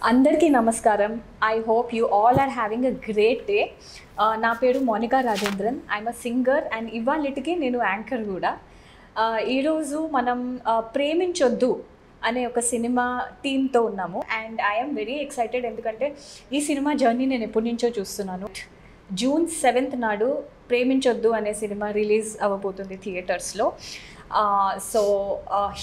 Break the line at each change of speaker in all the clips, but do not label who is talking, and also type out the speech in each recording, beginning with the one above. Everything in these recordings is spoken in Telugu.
అందరికీ నమస్కారం. I hope you all are having a great day. నా పేరు Monica Rajendran. I'm a singer and ఇవాళకి నేను యాంకర్ కూడా. ఈరోజు మనం ప్రేమించొద్దు అనే ఒక సినిమా టీమ్తో ఉన్నాము అండ్ ఐఎమ్ వెరీ ఎక్సైటెడ్ ఎందుకంటే ఈ సినిమా జర్నీ నేను ఎప్పటి నుంచో చూస్తున్నాను. June 7th నాడు ప్రేమించొద్దు అనే సినిమా రిలీజ్ అవ్వబోతుంది థియేటర్స్లో. So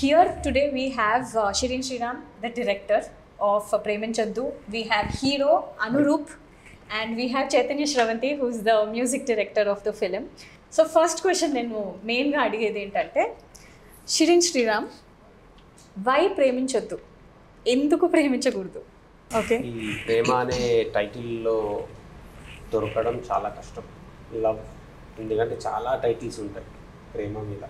here today we have Shirin Sriram, the director of Preminchaddu. We have hero Anurup and we have Chaitanya Shravanti, who is the music director of the film. So first question nenu main ga adigedi entante, Shirin Sriram, why Preminchaddu? ఎందుకు ప్రేమించకూడదు? ఓకే,
ఈ ప్రేమ అనే టైటిల్లో దొరకడం చాలా కష్టం. లవ్, ఎందుకంటే చాలా టైటిల్స్ ఉంటాయి ప్రేమ మీద.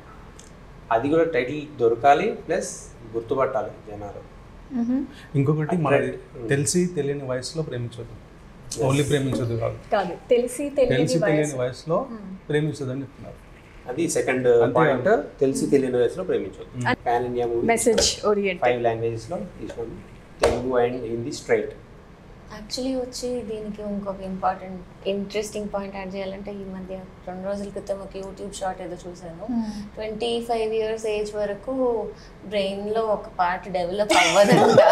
అది కూడా టైటిల్ దొరకాలి, ప్లస్ గుర్తుపట్టాలి జనాలు.
ఇంకొకటి మనది తెలిసి తెలియని వయసులో ప్రేమించొద్దు. ఓన్లీ ప్రేమించొద్దు కాదు,
తెలిసి తెలియని
వయసులో ప్రేమించొద్దు అని చెప్తున్నారు.
అది సెకండ్ పాయింట్. తెలిసి తెలియని వయసులో ప్రేమించొద్దు. Pan India movie,
message oriented,
5 లాంగ్వేజెస్లో తీసుకోండి, Telugu and Hindi straight.
Actually వచ్చి దీనికి ఇంకొక ఇంట్రెస్టింగ్ పాయింట్ యాడ్ చేయాలంటే, ఈ మధ్య 2 రోజుల క్రితం ఒక యూట్యూబ్ షార్ట్ ఏదో చూసాను. 25 years ఏజ్ వరకు బ్రెయిన్లో ఒక పార్ట్ డెవలప్ అవ్వదంట.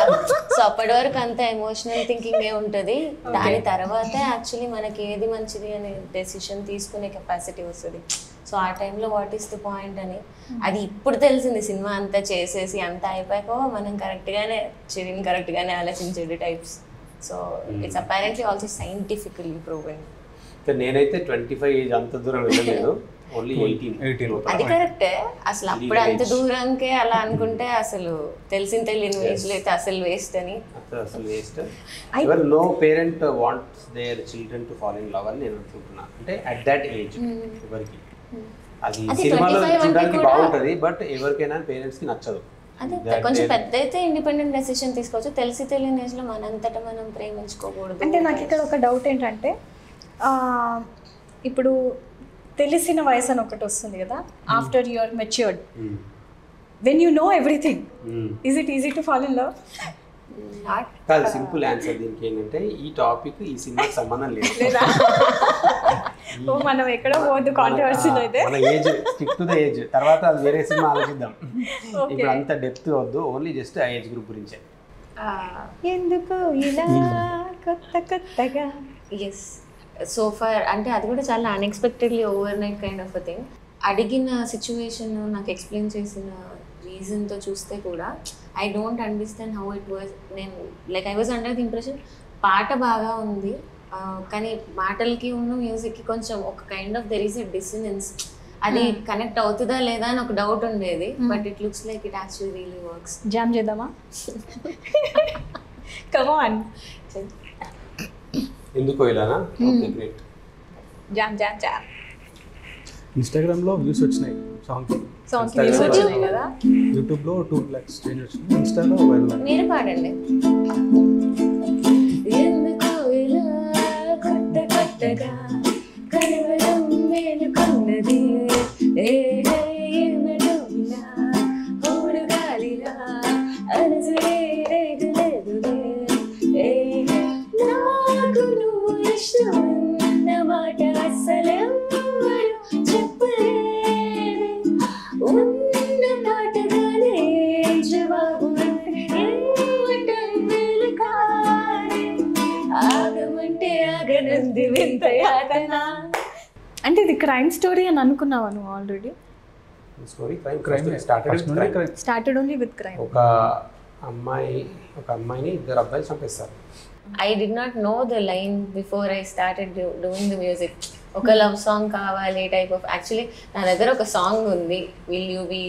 సో అప్పటి వరకు అంత ఎమోషనల్ థింకింగే ఉంటుంది. దాని తర్వాతే యాక్చువల్లీ మనకి ఏది మంచిది అనే డెసిషన్ తీసుకునే కెపాసిటీ వస్తుంది. సో ఆ టైంలో వాట్ ఈస్ ద పాయింట్ అని అది ఇప్పుడు తెలిసింది. సినిమా అంతా చేసేసి అంతా అయిపోయాక మనం చిరిన్ కరెక్ట్గానే ఆలోచించేది types. So it's apparently also scientifically proven.
నేనైతే 25 ఏజ్ అంత దూరం వెళ్ళలేదు, ఓన్లీ 18.
అది కరెక్టే. అసలు అప్పుడు అంత దూరంకే అలా అనుకుంటే అసలు తెలియని ఏజ్లో అయితే అసలు వేస్ట్ అని.
అసలు waste. No parent wants their children to fall in love అని నేను అనుకుంటున్నా. అంటే అట్ దట్ ఏజ్ ఎవరికి అది సినిమాలో చూడడానికి బాగుంటుంది, బట్ ఎవరికైనా పేరెంట్స్కి నచ్చదు.
అదే కొంచెం పెద్ద అయితే ఇండిపెండెంట్ డెసిషన్ తీసుకోవచ్చు. తెలియని ఏజ్లో మనంతటా మనం ప్రేమించుకోకూడదు.
అంటే నాకు ఇక్కడ ఒక డౌట్ ఏంటంటే, ఇప్పుడు తెలిసిన వయసు అని ఒకటి వస్తుంది కదా, after you're matured, when you know everything, is it easy to fall in love?
కాదు, సింపుల్ ఆన్సర్ దీనికి ఏంటంటే, ఈ టాపిక్ ఈ సినిమాకి సంబంధం లేదు.
మనం ఎక్కడ పోవద్దు కాంట్రవర్సీలో అయితే.
మన age, stick to the age. తర్వాత అది వేరే సినిమా ఆలోచిద్దాం. ఇప్పుడు అంత డెప్త్ వద్దు, ఓన్లీ జస్ట్ ఆ ఏజ్ గ్రూప్ గురించే.
ఎందుకు ఇలా కొత్తగా?
ఎస్, సో ఫర్ అంటే అది కూడా చాలా unexpectedly overnight kind of a thing. అడిగిన సిచ్యువేషన్ నాకు ఎక్స్ప్లెయిన్ చేసిన రీజన్తో చూస్తే కూడా I don't understand how it was. నేను I was under the impression పాట బాగా ఉంది, కానీ మాటలకి ఉన్న మ్యూజిక్కి కొంచెం ఒక kind of there is a dissonance. అది కనెక్ట్ అవుతుందా లేదా అని ఒక డౌట్ ఉండేది. But it looks like it actually really works.
Jam చేద్దామా? Come on.
ఎందుకో ఇలానా? Okay, great.
Jam jam jam.
ఇన్స్టాగ్రామ్లో వ్యూస్ వచ్చినాయి
సాంగ్స్ వ్యూస్ వచ్చినాయి కదా.
యూట్యూబ్లో 2 lakhs చేంజ్ వచ్చినాయి, ఇన్స్టాలో వైరల్.
మీరు పాడండి. ఎందుకు ఇలా కొత్తగా కలవరం మేలుకున్నది, ఏమిటో ఇలా ఊరుగాలిలా అలసడే లేదులే, నాకు నువ్వు ఇష్టమన్న మాట అసలెవ్వరు చెప్పలేదే, ఉన్న మాటగానే జవాబు ఆగమంటే ఆగనంది వింత యాతన.
అంటే ఇది క్రైమ్ స్టోరీ అని అనుకున్నావా నువ్వు already?
Story crime
started only with crime.
ఒక అమ్మాయిని 2 అబ్బాయిలు చంపేస్తారు.
I did not know the line before I started doing the music. ఒక లవ్ సాంగ్ కావాలి టైప్ ఆఫ్. యాక్చువల్లీ నా దగ్గర ఒక సాంగ్ ఉంది, విల్ యూ బీ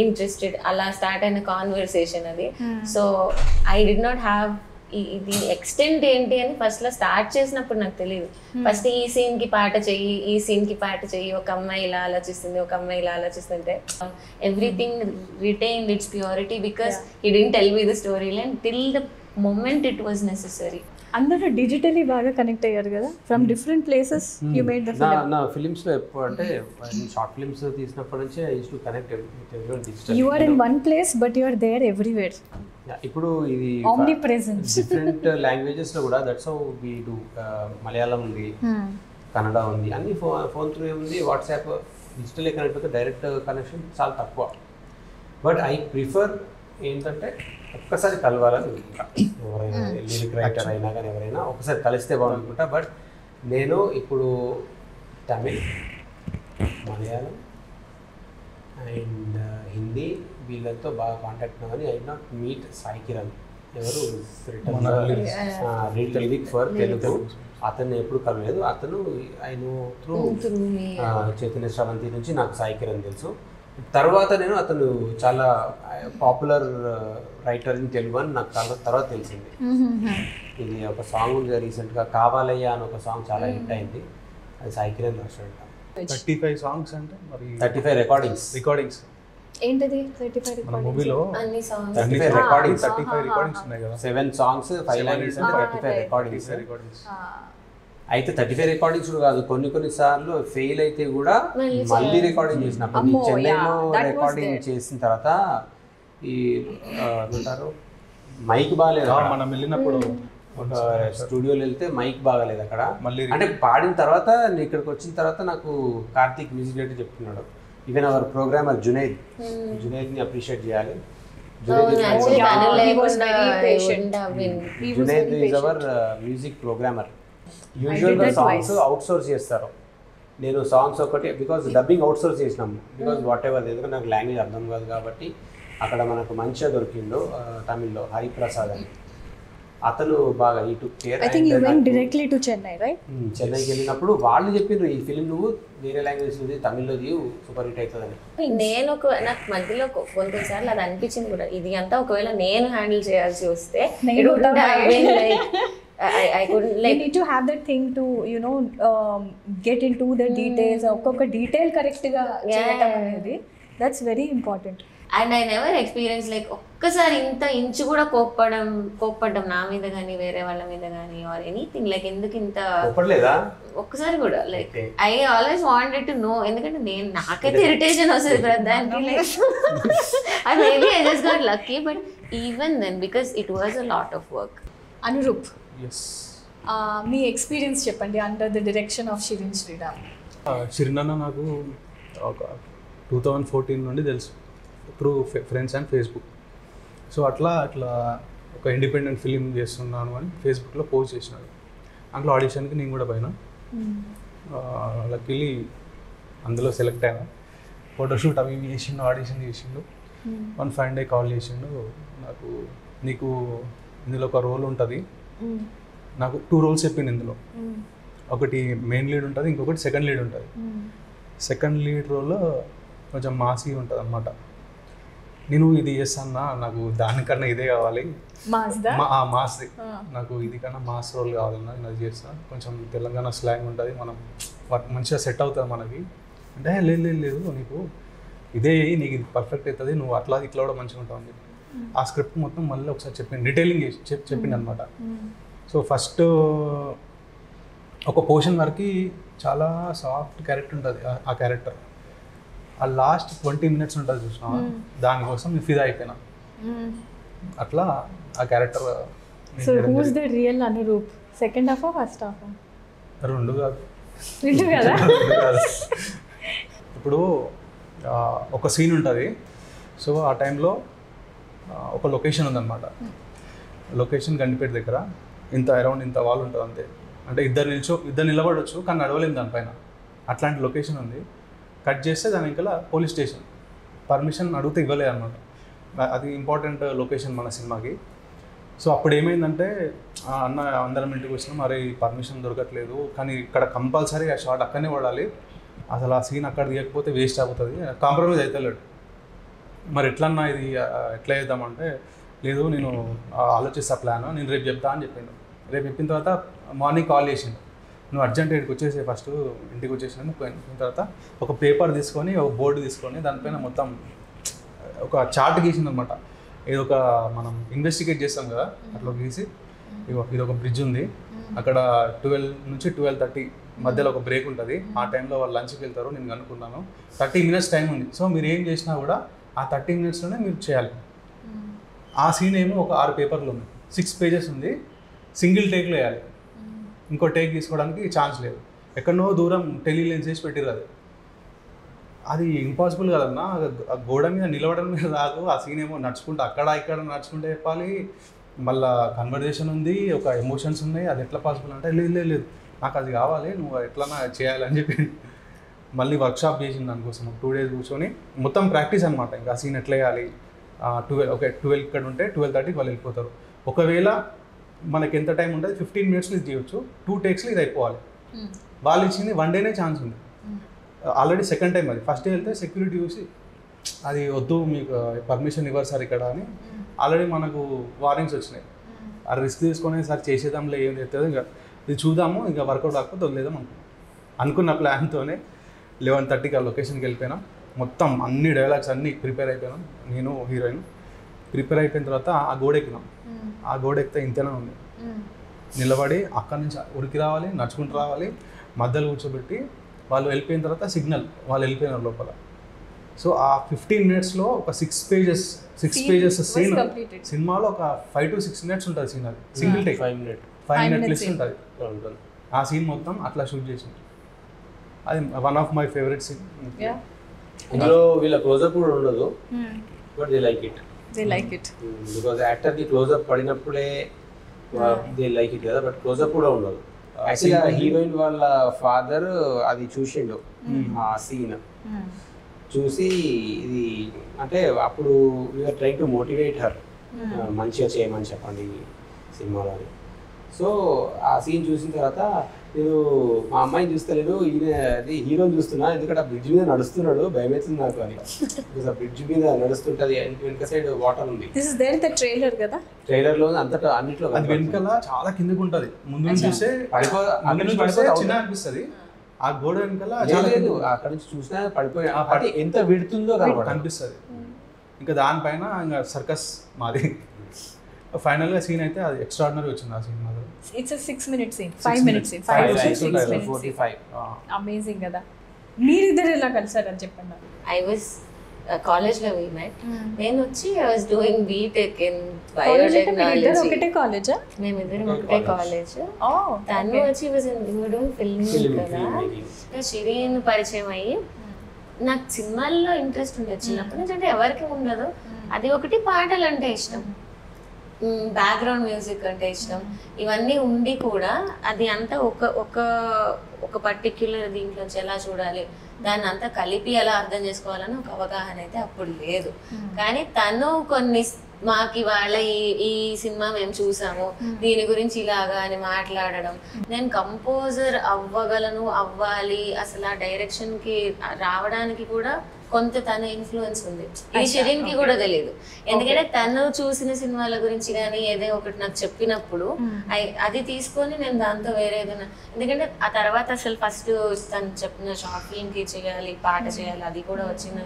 ఇంట్రెస్టెడ్, అలా స్టార్ట్ అయిన కాన్వర్సేషన్ అది. So I did not have ఇది ఎక్స్టెంట్ ఏంటి అని ఫస్ట్లో స్టార్ట్ చేసినప్పుడు నాకు తెలియదు. ఫస్ట్ ఈ సీన్కి పాట చెయ్యి, ఈ సీన్కి పాట చెయ్యి, ఒక అమ్మాయి ఇలా ఆలోచిస్తుంది, ఒక అమ్మాయి ఇలా ఆలోచిస్తుంటే everything retained its purity because he didn't tell me the story line till the moment it was necessary.
అందరూ డిజిటలీ బాగా కనెక్ట్ అయ్యారు కదా, from different places you made the film.
నా ఫిలిమ్స్లో ఎప్పుడు అంటే షార్ట్ ఫిల్మ్స్ తీసినప్పటి నుంచి I use to connect digital.
You are in one place but you are there everywhere.
ఇప్పుడు ఇది
ఆమ్ని ప్రెజెన్స్.
డిఫరెంట్ లాంగ్వేజెస్లో కూడా that's how we do. Malayalam ఉంది, కన్నడ ఉంది, అన్ని ఫోన్ త్రూ ఉంది, వాట్సాప్ డిజిటల్ కనెక్ట్ అయితే డైరెక్ట్ కనెక్షన్ చాలా తక్కువ. బట్ ఐ ప్రిఫర్ ఏంటంటే ఒక్కసారి కలవాలని అనుకుంటా. ఎవరైనా లిరిక్ రైటర్ అయినా కానీ ఎవరైనా ఒకసారి కలిస్తే బాగుంటుంటా. బట్ నేను ఇప్పుడు తమిళ్, మలయాళం అండ్ హిందీ వీళ్ళతో బాగా కాంటాక్ట్ కానీ I not meet Sai Kiran, ఎవరు లిరిక్ ఫర్ తెలుగు. అతన్ని ఎప్పుడు కలవలేదు. అతను ఆయన త్రూ చైతన్య శ్రవంతి నుంచి నాకు సాయి కిరణ్ తెలుసు. తర్వాత నేను అతను చాలా పాపులర్ రైటర్ ఇన్ తెలుగు అని నాకు తర్వాత తెలిసింది. ఇది ఒక సాంగ్ ఉంది రీసెంట్గా, కావాలయ్యా అని ఒక సాంగ్ చాలా హిట్ అయింది, అది సాయి కిరణ్ రాశాడంట.
35 సాంగ్స్ అంటే మరి
35 రికార్డింగ్స్
ఏంటది 35
మన మూవీలో
అన్ని songs
35 రికార్డింగ్స్
35 రికార్డింగ్స్ ఉన్నాయి కదా,
7 సాంగ్స్ 5 లాంగ్వేజెస్ అంటే 35 రికార్డింగ్స్. అయితే 35 రికార్డింగ్స్ కాదు, కొన్ని సార్లు ఫెయిల్ అయితే కూడా మళ్ళీ రికార్డింగ్ చేసినప్పుడు చెన్నైలో రికార్డింగ్ చేసిన తర్వాత ఈ ఏమంటారు మైక్ బాగాలేదు.
మనం వెళ్ళినప్పుడు
ఒక స్టూడియోలో వెళ్తే మైక్ బాగాలేదు అక్కడ.
మళ్ళీ
అంటే పాడిన తర్వాత ఇక్కడికి వచ్చిన తర్వాత నాకు కార్తీక్ మ్యూజిక్ డైరెక్టర్ చెప్తున్నాడు, ఈవెన్ అవర్ ప్రోగ్రామర్ జునైద్ని అప్రిషియేట్ చేయాలి. Junaid is our music programmer. యూజువల్గా సాంగ్స్ అవుట్సోర్స్ చేస్తారు. నేను సాంగ్స్ ఒకటి బికాజ్ డబ్బింగ్ అవుట్సోర్స్ చేసినాము, బికాజ్ వాట్ ఎవర్, ఎందుకంటే నాకు లాంగ్వేజ్ అర్థం కాదు కాబట్టి. అక్కడ మనకు మంచిగా దొరికిండు తమిళ్లో హరిప్రసాద్ అని, అతను బాగా ఈ took care.
I think you vent directly to Chennai, right?
చెన్నైకి వెళ్ళినప్పుడు వాళ్ళు చెప్పిండ్రు ఈ ఫిలిం నువ్వు వేరే లాంగ్వేజ్ ఉంది, తమిళ్లో తీయు సూపర్ హిట్ అవుతుందని.
నేను నాకు మధ్యలో కొన్నిసార్లు అది అనిపించింది కూడా, ఇది అంతా ఒకవేళ నేను హ్యాండిల్ చేయాల్సి వస్తే I couldn't like.
You need to have that thing to, you know, get into the details. ఒక్కొక్క డీటెయిల్ కరెక్ట్గా చేయటం అనేది, that's very important.
And I never experienced like ఒక్కసారి ఇంత ఇంచు కూడా కోప్పడ్డం నా మీద కానీ వేరే వాళ్ళ మీద కానీ ఆర్ ఎనీథింగ్ లైక్ ఎందుకు ఇంత ఒక్కసారి కూడా like I always wanted to know. ఎందుకంటే నేను నాకైతే ఇరిటేషన్ వస్తుంది దానికి, like I maybe I just got lucky, but even then because it was a lot of work.
Anurup, మీ ఎక్స్పీరియన్స్ చెప్పండి under the direction of Shirin Sriram.
Shirin అన్న నాకు ఒక 2014 నుండి తెలుసు, through friends and Facebook. So అట్లా ఒక ఇండిపెండెంట్ ఫిలిం చేస్తున్నాను అని ఫేస్బుక్లో పోస్ట్ చేసినాడు. అందులో ఆడిషన్కి నేను కూడా పోయినా. లక్కీలీ అందులో సెలెక్ట్ అయినా. ఫోటోషూట్ అవి చేసిండు, ఆడిషన్ చేసిండు. వన్ ఫైన్ డే కాల్ చేసిండు నాకు, నీకు ఇందులో ఒక రోల్ ఉంటుంది. నాకు 2 రోల్స్ చెప్పింది ఇందులో. ఒకటి మెయిన్ లీడ్ ఉంటుంది, ఇంకొకటి సెకండ్ లీడ్ ఉంటుంది. సెకండ్ లీడ్ రోల్లో కొంచెం మాసీ ఉంటుంది అనమాట. నేను ఇది చేస్తాను, నాకు దానికన్నా ఇదే కావాలి, మాస్ది, నాకు ఇది కన్నా మాస్ రోల్ కావాలన్నా నేను అది చేస్తాను. కొంచెం తెలంగాణ స్లాంగ్ ఉంటుంది, మనం మంచిగా సెట్ అవుతుంది మనకి. అంటే లేదు నీకు ఇదే, నీకు ఇది పర్ఫెక్ట్ అవుతుంది, నువ్వు అట్లా ఇట్లా కూడా మంచిగా ఉంటావు అని చెప్పి ఆ స్క్రిప్ట్ మొత్తం మళ్ళీ ఒకసారి చెప్పింది, డీటెయిలింగ్ చెప్పింది అనమాట. సో ఫస్ట్ ఒక పోర్షన్ వరకు చాలా సాఫ్ట్ క్యారెక్టర్ ఉంటుంది. ఆ క్యారెక్టర్ ఆ లాస్ట్ 20 minutes ఉంటుంది చూసినా, దానికోసం నేను ఫిదా అయిపోయినా. అట్లా ఆ character.
So who is the real Anuroop? Second half first half?
రెండు కాదు. ఇప్పుడు ఒక సీన్ ఉంటుంది. సో ఆ టైంలో ఒక లొకేషన్ ఉందన్నమాట. లొకేషన్ గండిపేట దగ్గర అరౌండ్ ఇంత వాల్ ఉంటుంది అంతే. అంటే ఇద్దరు నిలబడవచ్చు కానీ నడవలేము దానిపైన. అట్లాంటి లొకేషన్ ఉంది. కట్ చేస్తే దాని ఇంకా పోలీస్ స్టేషన్ పర్మిషన్ అడిగితే ఇవ్వలేదు అనమాట. అది ఇంపార్టెంట్ లొకేషన్ మన సినిమాకి. సో అప్పుడు ఏమైందంటే అందరం ఇంటికి వచ్చినాం, మరి పర్మిషన్ దొరకట్లేదు, కానీ ఇక్కడ కంపల్సరీ ఆ షాట్ అక్కడనే పడాలి, అసలు ఆ సీన్ అక్కడ తీయకపోతే వేస్ట్ అవుతుంది, కాంప్రమైజ్ అవుతలేడు. మరి ఎట్లన్నా ఇది ఎట్లా చేద్దామంటే, లేదు నేను ఆలోచిస్తా ప్లాన్, నేను రేపు చెప్తా అని చెప్పిండు. రేపు చెప్పిన తర్వాత మార్నింగ్ కాల్ చేసిండు, నువ్వు అర్జెంట్ ఇక్కడికి వచ్చేసి ఫస్ట్ ఇంటికి వచ్చేసినాను. పోయిన తర్వాత ఒక పేపర్ తీసుకొని, ఒక బోర్డు తీసుకొని దానిపైన మొత్తం ఒక చార్ట్ గీసింది అనమాట. ఏదో ఒక మనం ఇన్వెస్టిగేట్ చేస్తాం కదా అట్లా గీసి ఇది ఒక బ్రిడ్జ్ ఉంది అక్కడ 12 నుంచి 12:30 మధ్యలో ఒక బ్రేక్ ఉంటుంది. ఆ టైంలో వాళ్ళు లంచ్కి వెళ్తారు. నేను అనుకున్నాను 30 minutes టైం ఉంది. సో మీరు ఏం చేసినా కూడా ఆ 30 minutesలోనే మీరు చేయాలి. ఆ సీన్ ఏమో ఒక 6 పేపర్లు ఉంది, 6 pages ఉంది. సింగిల్ టేక్లో వేయాలి. ఇంకో టేక్ తీసుకోవడానికి ఛాన్స్ లేదు. ఎక్కడనో దూరం టెలిలెన్స్ చేసి పెట్టిరు. అది ఇంపాసిబుల్ కదన్నా. ఆ గోడ మీద నిలవడం మీద రాదు. ఆ సీన్ ఏమో నడుచుకుంటూ అక్కడ ఇక్కడ నడుచుకుంటూ చెప్పాలి. మళ్ళీ కన్వర్జేషన్ ఉంది, ఒక ఎమోషన్స్ ఉన్నాయి. అది ఎట్లా పాసిబుల్ అంటే లేదు నాకు అది కావాలి, నువ్వు ఎట్లన్నా చేయాలని చెప్పి మళ్ళీ వర్క్షాప్ చేసింది దానికోసం. 2 days కూర్చొని మొత్తం ప్రాక్టీస్ అనమాట. ఇంకా ఆ సీన్ ఎట్లా వేయాలి. 12 ఇక్కడ ఉంటే 12:30 వాళ్ళు వెళ్ళిపోతారు. ఒకవేళ మనకి ఎంత టైం ఉంటుంది 15 minutesలో ఇది చేయొచ్చు. 2 takesలో ఇది అయిపోవాలి. వాళ్ళు ఇచ్చింది 1 day ఛాన్స్ ఉంది. ఆల్రెడీ సెకండ్ టైం అది. ఫస్ట్ డే వెళ్తే సెక్యూరిటీ చూసి అది వద్దు, మీకు పర్మిషన్ ఇవ్వరు సార్ ఇక్కడ అని ఆల్రెడీ మనకు వార్నింగ్స్ వచ్చినాయి. ఆ రిస్క్ తీసుకొని సార్ చేసేదాంలో ఏం చేస్తుంది, ఇంకా ఇది చూద్దాము, ఇంకా వర్కౌట్ కాకపోతే వదిలేదాం అనుకున్న ప్లాన్తోనే 11:30కి ఆ లొకేషన్కి వెళ్ళిపోయినాం. మొత్తం అన్ని డైలాగ్స్ అన్నీ ప్రిపేర్ అయిపోయినాం. నేను హీరోయిన్ ప్రిపేర్ అయిపోయిన తర్వాత ఆ గోడ ఎక్కినాం. ఆ గోడ ఎక్కితే ఇంతనే ఉంది. నిలబడి అక్కడి నుంచి ఉరికి రావాలి, నడుచుకుంటూ రావాలి, మధ్యలో కూర్చోబెట్టి వాళ్ళు వెళ్ళిపోయిన తర్వాత సిగ్నల్, వాళ్ళు వెళ్ళిపోయినారు లోపల. సో ఆ 15 minutesలో ఒక 6 pages సీన్. సినిమాలో ఒక 5 to 6 minutes ఉంటుంది సీన్. అది సింగిల్ టేక్ 5 minutes ఉంటుంది. ఆ సీన్ మొత్తం అట్లా షూట్ చేసింది. అది one of my favourite scene.
ఇందులో వీళ్ళ క్లోజప్ కూడా ఉండదు, but they like it because యాక్టర్కి క్లోజప్ పడినప్పుడే దే లైక్ ఇట్ కదా, బట్ క్లోజప్ కూడా ఉండదు. యాక్చువల్గా హీరోయిన్ వాళ్ళ ఫాదర్ అది చూసిండు ఆ సీన్ చూసి, ఇది అంటే అప్పుడు we're trying to motivate her, మంచిగా చేయమని చెప్పండి సినిమాలో అని. సో ఆ సీన్ చూసిన తర్వాత నేను మా అమ్మాయిని చూస్తలేను, ఈయన అది హీరోని చూస్తున్నా, ఎందుకంటే ఆ బ్రిడ్జ్ మీద నడుస్తున్నాడు, భయమవుతుంది నాకు అని. ఆ బ్రిడ్జ్ మీద నడుస్తుంటది, వెనక సైడ్ వాటర్ ఉంది. ట్రైలర్లో అంతటా అన్నిట్లో
అది వెనకాల చాలా కిందకు ఉంటుంది. ముందు నుంచి చూస్తే చిన్న అనిపిస్తుంది. ఆ గోడ వెనకాల
లేదు, అక్కడ నుంచి చూసినా పడిపోయి ఎంత విడుతుందో
కనిపిస్తుంది. ఇంకా దానిపైన ఇంకా సర్కస్ మాది. ఫైనల్గా సీన్ అయితే అది ఎక్స్ట్రాడినరీ వచ్చింది ఆ సినిమాలో.
It's 6 minutes scene, 5 minutes scene, 5 to 6 minutes 45. Amazing కదా. మీరిద్దరు ఎలా కలిసారని చెప్పండి.
ఐ వాజ్ కాలేజ్లో వి మెట్. నేను వచ్చి I was doing BTech in biotechnology.
ఒకటే కాలేజా?
మేమిద్దరం ఒకటే కాలేజ్. తను వచ్చి వాజ్ డూయింగ్ ఫిల్మింగ్ కదా. షిరీన్ పరిచయం అయ్యి నాకు సినిమాల్లో ఇంట్రెస్ట్ ఉండేది చిన్నప్పటి నుంచి. అంటే ఎవరికి ఉండదు. అది ఒకటి, పాటలు అంటే ఇష్టం, బ్యాక్గ్రౌండ్ మ్యూజిక్ అంటే ఇష్టం. ఇవన్నీ ఉండి కూడా అది అంతా ఒక పర్టిక్యులర్ దీంట్లోంచి ఎలా చూడాలి, దాన్ని అంతా కలిపి ఎలా అర్థం చేసుకోవాలని ఒక అవగాహన అయితే అప్పుడు లేదు. కానీ తను కొన్ని మాకు ఇవాళ ఈ సినిమా మేము చూసాము, దీని గురించి ఇలాగా అని మాట్లాడడం, నేను కంపోజర్ అవ్వాలి అసలు ఆ డైరెక్షన్కి రావడానికి కూడా కొంత తన ఇన్ఫ్లుయెన్స్ ఉంది. ఇది షిరీన్ కి కూడా తెలియదు, ఎందుకంటే తను చూసిన సినిమాల గురించి కానీ ఏదో ఒకటి నాకు చెప్పినప్పుడు అది తీసుకొని నేను దాంతో వేరే ఏదైనా, ఎందుకంటే ఆ తర్వాత అసలు ఫస్ట్ తను చెప్పిన షార్ట్ ఫిల్మ్ కి చేయాలి, పాట చేయాలి, అది కూడా వచ్చిన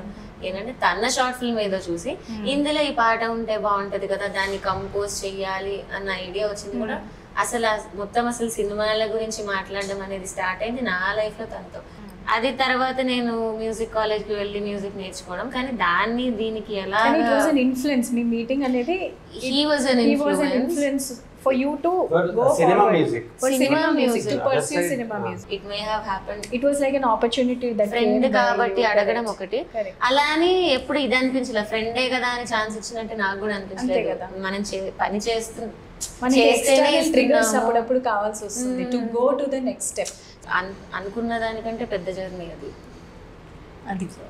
ఏంటంటే తన షార్ట్ ఫిల్మ్ ఏదో చూసి ఇందులో ఈ పాట ఉంటే బాగుంటది కదా, దాన్ని కంపోజ్ చెయ్యాలి అన్న ఐడియా వచ్చింది కూడా. అసలు సినిమాల గురించి మాట్లాడడం అనేది స్టార్ట్ అయింది నా లైఫ్ లో తనతో. అది తర్వాత నేను మ్యూజిక్ కాలేజ్ కి వెళ్ళి మ్యూజిక్ నేర్చుకోవడం, కానీ దాన్ని దీనికి ఎలా
ఇన్ఫ్లుయెన్స్ మీ మీటింగ్ అనేది
he was an influence
for you to go
cinema music,
for cinema music, to pursue cinema music.
It may have happened,
it was like an opportunity that
friend కాబట్టి అడగడం ఒకటి. అలా అని ఎప్పుడు ఇది అనిపించలే, ఫ్రెండే కదా అని ఛాన్స్ ఇచ్చినట్టు నాకు కూడా అనిపించలేదు. మనం పని చేస్తేనే
ట్రిగర్స్ అప్పుడప్పుడు కావాల్సి వస్తుంది to go to the next step.
అనుకున్న దానికంటే పెద్ద జర్నీ అది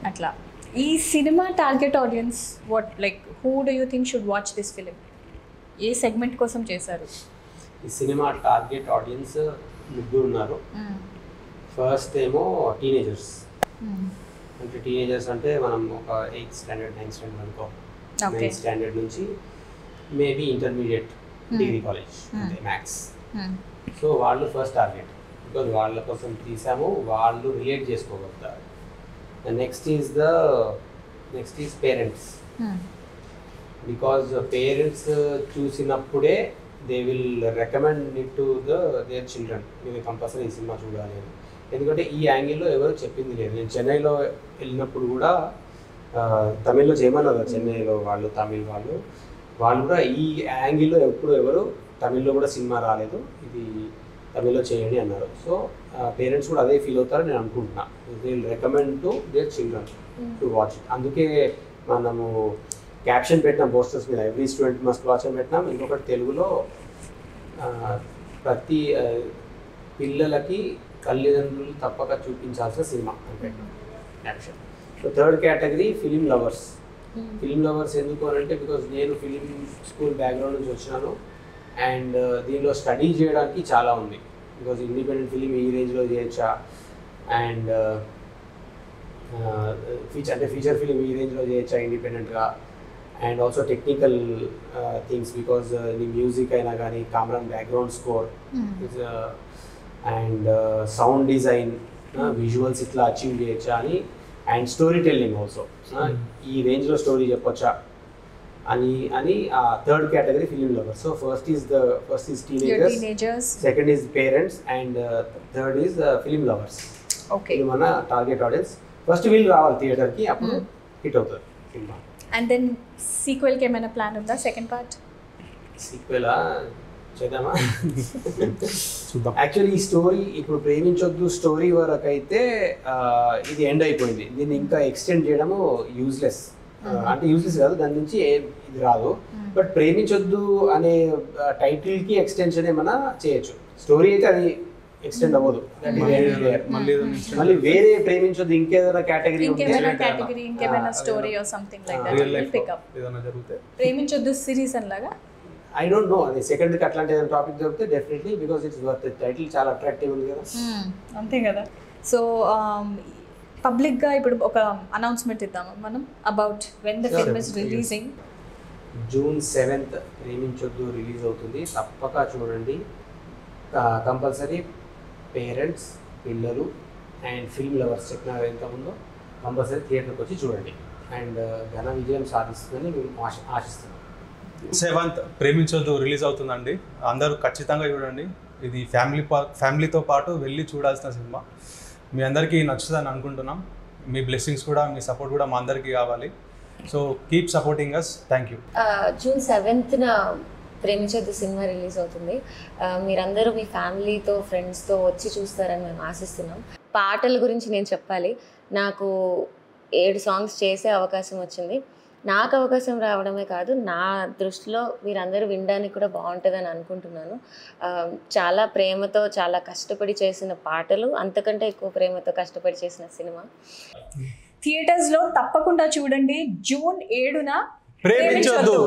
అట్లా. ఈ cinema target audience what, like who do you think should watch this film? A segment కోసం చేశారు?
ఈ సినిమా టార్గెట్ ఆడియన్స్ ముగ్గురు ఉన్నారు. ఫస్ట్ ఏమో టీనేజర్స్. అంటే టీనేజర్స్ అంటే మనం ఒక 8th standard 9th standard అనుకో, 9th standard నుంచి మేబీ ఇంటర్మీడియట్ డిగ్రీ కాలేజ్ అంటే మ్యాథ్స్. సో వాళ్ళు ఫస్ట్ టార్గెట్, బికాజ్ వాళ్ళ కోసం తీసాము, వాళ్ళు రిలేట్ చేసుకోగలుగుతారు. Next is parents. Because parents చూసినప్పుడే they will recommend it to their children, మీరు కంపల్సరీ ఈ సినిమా చూడాలి అని. ఎందుకంటే ఈ యాంగిల్లో ఎవరు చెప్పింది లేదు. నేను చెన్నైలో వెళ్ళినప్పుడు కూడా తమిళ్లో చేయమన్నారు చెన్నైలో వాళ్ళు, తమిళ్ వాళ్ళు కూడా ఈ యాంగిల్లో ఎప్పుడు ఎవరు తమిళ్లో కూడా సినిమా రాలేదు, ఇది తమిళ్లో చేయండి అన్నారు. సో పేరెంట్స్ కూడా అదే ఫీల్ అవుతారని నేను అనుకుంటున్నా. They will recommend to their children to watch it. అందుకే మనము క్యాప్షన్ పెట్టినాం పోస్టర్స్ మీద, ఎవ్రీ స్టూడెంట్ మస్ట్ వాచ్ అని పెట్టినాం. ఇంకొకటి తెలుగులో ప్రతి పిల్లలకి తల్లిదండ్రులు తప్పక చూపించాల్సిన సినిమా అని పెట్టినాం caption. So third category film lovers. Film lovers ఎందుకు అని అంటే బికాజ్ నేను ఫిలిం స్కూల్ బ్యాక్గ్రౌండ్ నుంచి వచ్చినాను అండ్ దీనిలో స్టడీ చేయడానికి చాలా ఉంది. బికాజ్ ఇండిపెండెంట్ ఫిలిం ఈ రేంజ్లో చేయొచ్చా అండ్ ఫీచర్ ఫిలిం ఈ రేంజ్లో చేయొచ్చా ఇండిపెండెంట్గా, and also technical things because నీ మ్యూజిక్ అయినా కానీ కామరాన్ background score and sound design visuals ఇట్లా అచీవ్ చేయొచ్చా అని, అండ్ స్టోరీ టెల్లింగ్ ఆల్సో ఈ రేంజ్లో స్టోరీ చెప్పొచ్చా అని third category film lovers. So first is teenagers, second is parents and third is film lovers. Film అన్న టార్గెట్ ఆడియన్స్. ఫస్ట్ వీళ్ళు రావాలి థియేటర్కి, అప్పుడు హిట్ అవుతుంది సినిమా.
అండ్ దెన్ సీక్వెల్కి ఏమైనా ప్లాన్ ఉందా? సెకండ్ పార్ట్
సీక్వెలా చేద్దామా?
చూద్దాం.
యాక్చువల్లీ ఈ స్టోరీ ఇప్పుడు ప్రేమించొద్దు స్టోరీ వరకు అయితే ఇది ఎండ్ అయిపోయింది. దీన్ని ఇంకా ఎక్స్టెండ్ చేయడము యూజ్లెస్. అంటే యూజ్లెస్ కాదు, దాని నుంచి ఇది రాదు. బట్ ప్రేమించొద్దు అనే టైటిల్కి ఎక్స్టెన్షన్ ఏమైనా చేయొచ్చు. స్టోరీ అయితే అది ఎక్స్టెండ్ అవ్వదు. మళ్ళీ వేరే ప్రేమించొద్దు ఇంకేదైనా కేటగిరీ
ఇంకేమైనా story or something like that pick up. Preminchoddu series అన్నలాగా
ఐ డోంట్ నో, అది సెకండ్కి అట్లాంటి ఏదైనా టాపిక్ దొరికితే definitely, because it's worth it. Title చాలా అట్రాక్టివ్ ఉంది కదా.
అంతే కదా. సో పబ్లిక్గా ఇప్పుడు ఒక అనౌన్స్మెంట్ ఇద్దాము మనం about when the film is releasing.
June 7th Preminchoddu release అవుతుంది, తప్పక చూడండి. కంపల్సరీ పేరెంట్స్, పిల్లలు అండ్ ఫిల్మ్ లవర్స్ చెప్పిన ఎంతమందో కంపల్సరీ థియేటర్కి వచ్చి చూడండి. అండ్ ఘన విజయం సాధిస్తుందని మేము ఆశిస్తున్నాం.
7th ప్రేమించొద్దు రిలీజ్ అవుతుందండి, అందరూ ఖచ్చితంగా చూడండి. ఇది ఫ్యామిలీతో పాటు వెళ్ళి చూడాల్సిన సినిమా. మీ అందరికీ నచ్చుతుందని అనుకుంటున్నాం. మీ బ్లెస్సింగ్స్ కూడా, మీ సపోర్ట్ కూడా మా అందరికీ కావాలి. So keep supporting us. Thank you.
June 7th Preminchoddu cinema release అవుతుంది. మీరందరూ మీ ఫ్యామిలీతో, ఫ్రెండ్స్తో వచ్చి చూస్తారని మేము ఆశిస్తున్నాం. పాటల గురించి నేను చెప్పాలి. నాకు 7 సాంగ్స్ చేసే అవకాశం వచ్చింది. నాకు అవకాశం రావడమే కాదు, నా దృష్టిలో మీరందరూ వినడానికి కూడా బాగుంటుందని అనుకుంటున్నాను. చాలా ప్రేమతో, చాలా కష్టపడి చేసిన పాటలు, అంతకంటే ఎక్కువ ప్రేమతో కష్టపడి చేసిన సినిమా.
థియేటర్స్లో తప్పకుండా చూడండి. June 7న
ప్రేమించొద్దు.